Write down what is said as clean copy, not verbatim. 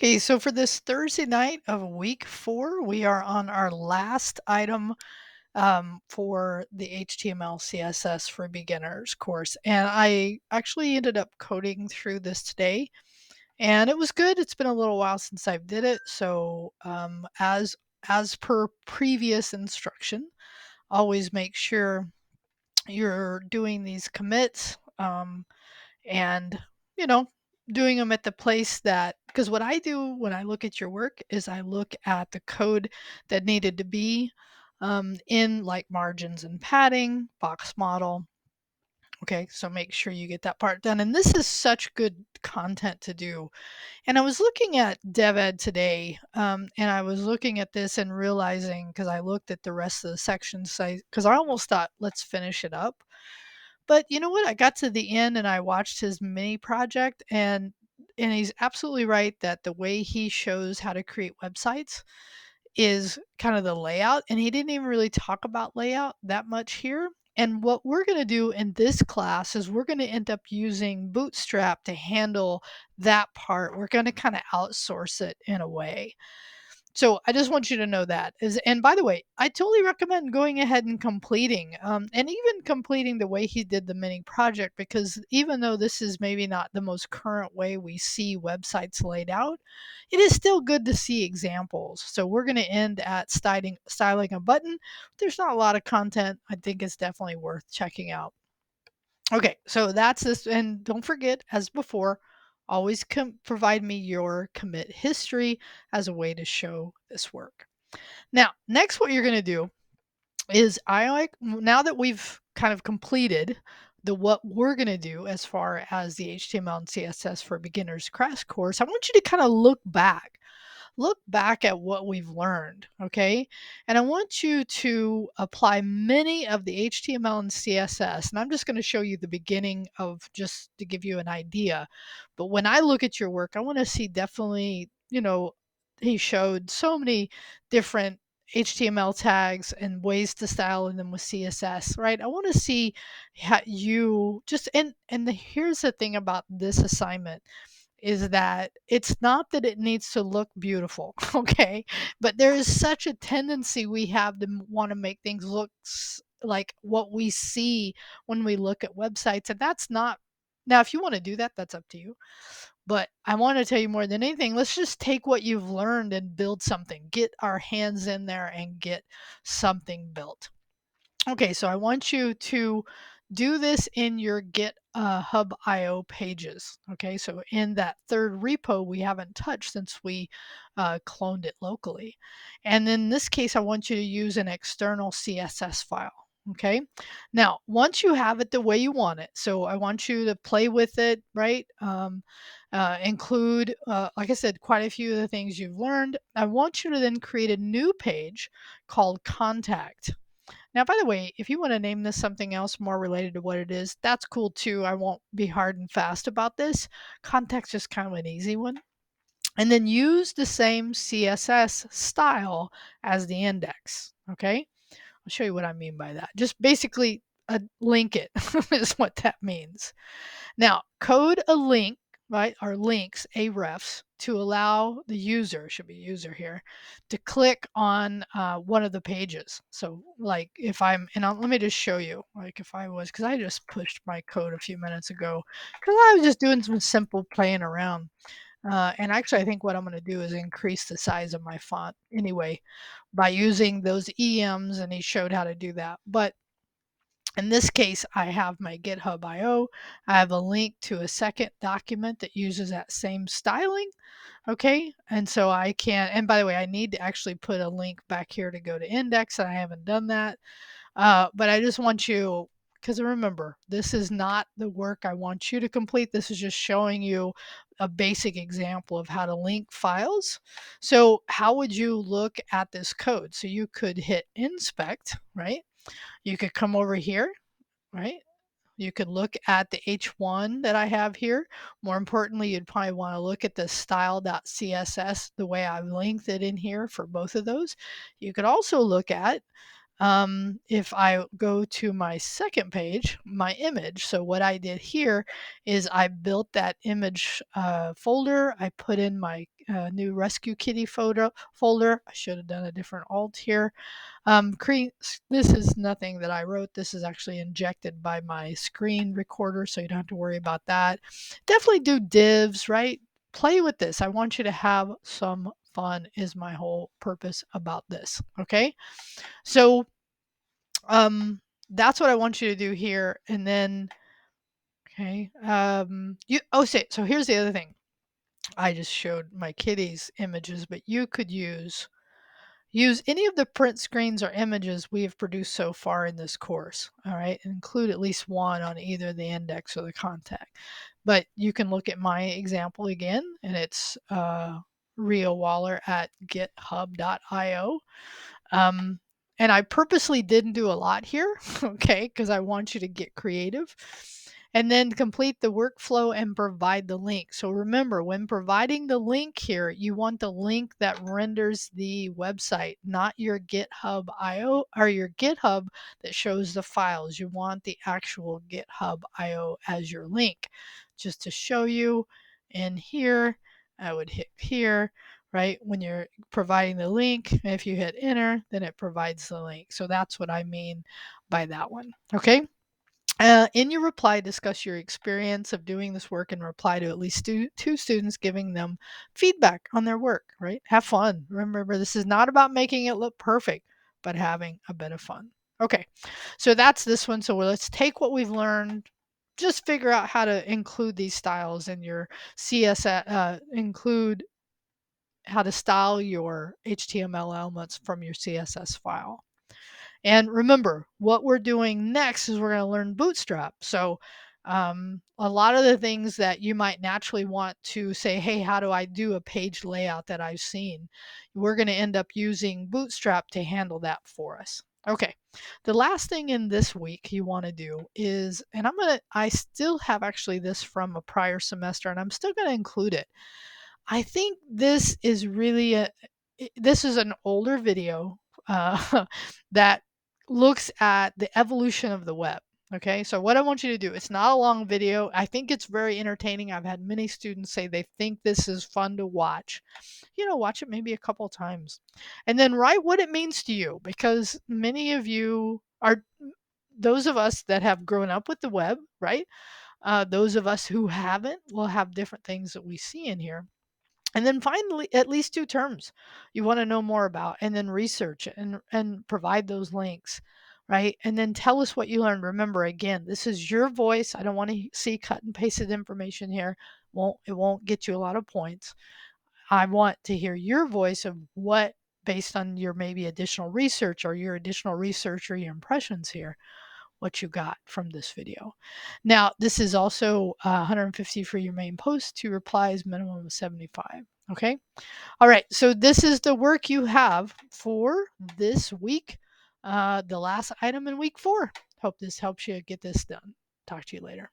Okay, so for this Thursday night of week 4, we are on our last item for the HTML CSS for beginners course. And I actually ended up coding through this today, and it was good. It's been a little while since I did it. So as per previous instruction, always make sure you're doing these commits. And you know doing them at the place that, because what I do when I look at your work is I look at the code that needed to be in like margins and padding, box model. Okay, so make sure you get that part done, and this is such good content to do. And I was looking at DevEd today, and I was looking at this and realizing, because I looked at the rest of the sections, because I almost thought let's finish it up, but you know what? I got to the end and I watched his mini project, and he's absolutely right that the way he shows how to create websites is kind of the layout, and he didn't even really talk about layout that much here. And what we're going to do in this class is we're going to end up using Bootstrap to handle that part. We're going to kind of outsource it in a way. So I just want you to know that is, and by the way, I totally recommend going ahead and completing, and even completing the way he did the mini project, because even though this is maybe not the most current way we see websites laid out, it is still good to see examples. So we're going to end at styling a button. There's not a lot of content. I think it's definitely worth checking out. Okay, so that's this. And don't forget, as before, always provide me your commit history as a way to show this work. Now, next, what you're going to do is now that we've kind of completed what we're going to do as far as the HTML and CSS for beginners crash course, I want you to kind of look back at what we've learned, okay? And I want you to apply many of the HTML and CSS. And I'm just going to show you the beginning of, just to give you an idea. But when I look at your work, I want to see definitely, he showed so many different HTML tags and ways to style them with CSS, right? I want to see how you just, here's the thing about this assignment is that it's not that it needs to look beautiful, okay? But there is such a tendency we have to want to make things look like what we see when we look at websites. And that's not, now, if you want to do that, that's up to you. But I want to tell you, more than anything, let's just take what you've learned and build something, get our hands in there and get something built. Okay, so I want you to do this in your GitHub IO pages. Okay, so in that third repo we haven't touched since we cloned it locally. And in this case, I want you to use an external CSS file. Okay, now once you have it the way you want it, so I want you to play with it, right? Include, like I said, quite a few of the things you've learned. I want you to then create a new page called Contact. Now, by the way, if you want to name this something else more related to what it is, that's cool too. I won't be hard and fast about this. Context is kind of an easy one. And then use the same CSS style as the index. Okay. I'll show you what I mean by that. Just basically link it is what that means. Now, code a link, right, or links, arefs, to allow the user, should be user here, to click on one of the pages. So like if I'm, and let me just show you, like if I was, because I just pushed my code a few minutes ago, because I was just doing some simple playing around. And actually, I think what I'm going to do is increase the size of my font anyway by using those EMs, and he showed how to do that. But in this case, I have my GitHub IO. I have a link to a second document that uses that same styling. Okay. And so I can, and by the way, I need to actually put a link back here to go to index, and I haven't done that. But I just want you, because remember, this is not the work I want you to complete. This is just showing you a basic example of how to link files. So how would you look at this code? So you could hit inspect, right? You could come over here, right? You could look at the H1 that I have here. More importantly, you'd probably want to look at the style.css, the way I've linked it in here for both of those. You could also look at, if I go to my second page, my image. So what I did here is I built that image folder. I put in my new Rescue Kitty folder. I should have done a different alt here. This is nothing that I wrote. This is actually injected by my screen recorder, so you don't have to worry about that. Definitely do divs, right? Play with this. I want you to have some fun is my whole purpose about this. Okay. So that's what I want you to do here. And then, okay. So here's the other thing. I just showed my kitties images, but you could use any of the print screens or images we have produced so far in this course, all right? Include at least one on either the index or the contact. But you can look at my example again, and it's Ria Waller at github.io. Um, and I purposely didn't do a lot here, okay, because I want you to get creative. And then complete the workflow and provide the link. So remember, when providing the link here, you want the link that renders the website, not your GitHub IO or your GitHub that shows the files. You want the actual GitHub IO as your link. Just to show you in here, I would hit here, right? When you're providing the link, if you hit enter, then it provides the link. So that's what I mean by that one. Okay. In your reply, discuss your experience of doing this work and reply to at least two students, giving them feedback on their work, right? Have fun. Remember, this is not about making it look perfect, but having a bit of fun. Okay, so that's this one. So let's take what we've learned, just figure out how to include these styles in your CSS, include how to style your HTML elements from your CSS file. And remember, what we're doing next is we're going to learn Bootstrap. So a lot of the things that you might naturally want to say, hey, how do I do a page layout that I've seen? We're going to end up using Bootstrap to handle that for us. Okay, the last thing in this week you want to do is, and I still have actually this from a prior semester, and I'm still going to include it. I think this is really this is an older video that looks at the evolution of the web. Okay, so what I want you to do, it's not a long video. I think it's very entertaining. I've had many students say they think this is fun to watch. Watch it maybe a couple times. And then write what it means to you, because many of you are those of us that have grown up with the web, right? Those of us who haven't will have different things that we see in here. And then finally, at least two terms you want to know more about, and then research it and provide those links, right? And then tell us what you learned. Remember, again, this is your voice. I don't want to see cut and pasted information here. It won't get you a lot of points. I want to hear your voice of what, based on your maybe additional research or your your impressions here, what you got from this video. Now, this is also 150 for your main post, 2 replies, minimum of 75. Okay. All right. So this is the work you have for this week, the last item in week 4. Hope this helps you get this done. Talk to you later.